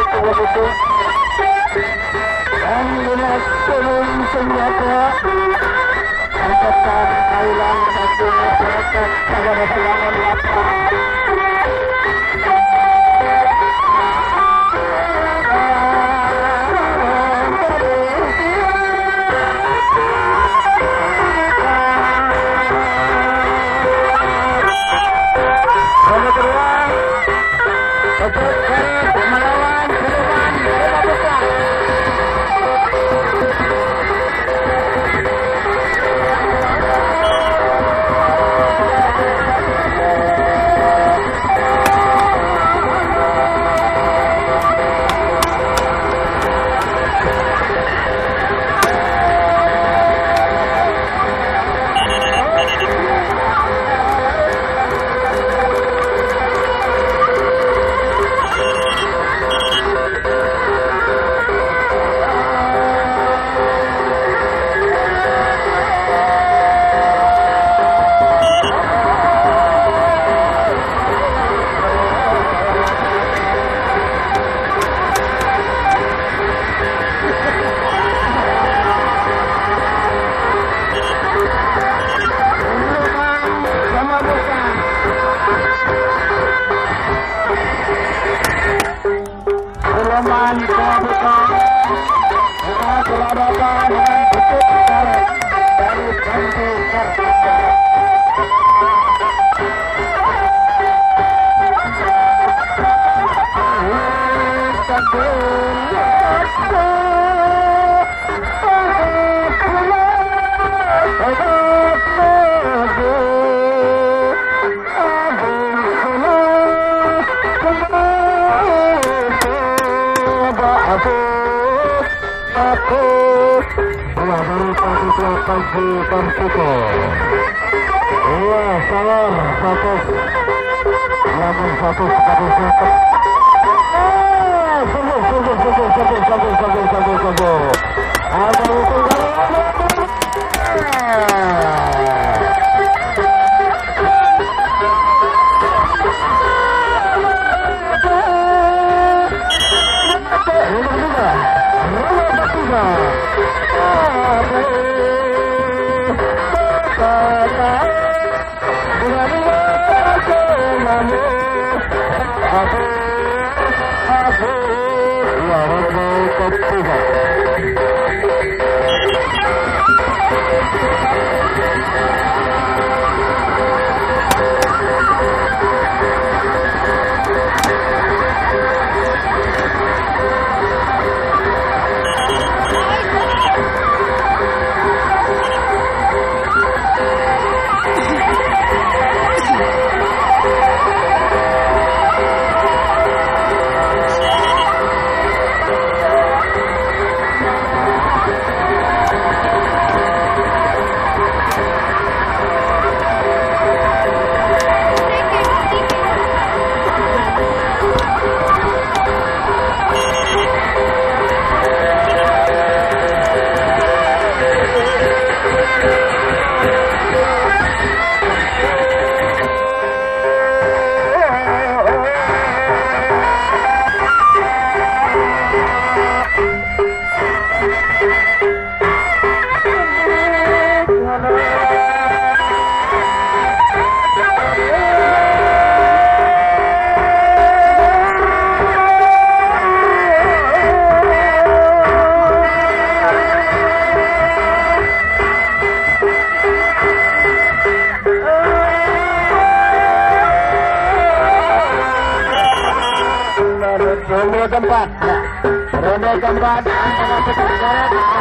itu begitu. Dan dengan turun senjata angkatan Thailand satu masyarakat negara serangan lapar. Ronde keempat antara Sekarang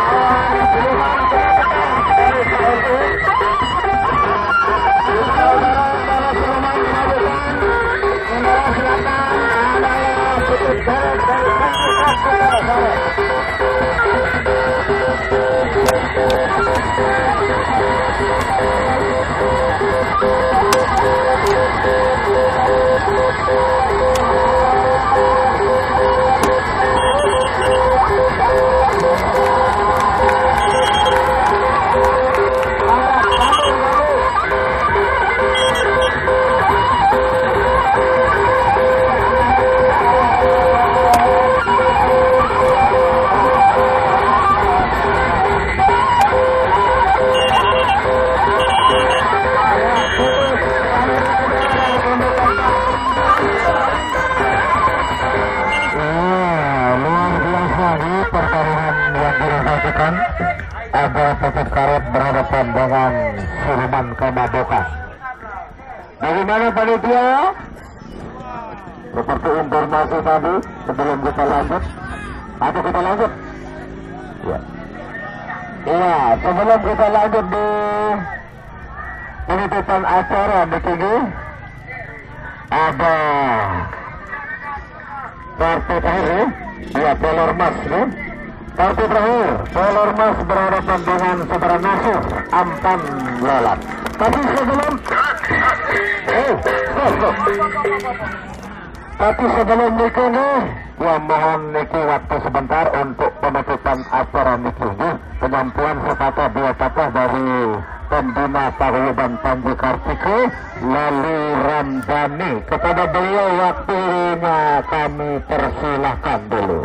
Persib Karet berhadapan dengan Suruman Kamabokan. Bagaimana panitia? Seperti informasi tadi sebelum kita lanjut, atau kita lanjut? Ya. Iya, sebelum kita lanjut di penutupan acara begini, ada kartu terakhir, ya Pelormas, nih. Kartu terakhir, Pelormas berhadapan dengan saudara Nasir Ampan Lolat. Tapi sebelum, tapi sebelum Niki nih, ya mohon Niki waktu sebentar untuk penutupan acara Niki nih. Penampilan sepatah dua patah dari pembina Paguyuban Panji Kartiko Lali Ramdhani. Kepada beliau waktunya kami persilahkan dulu.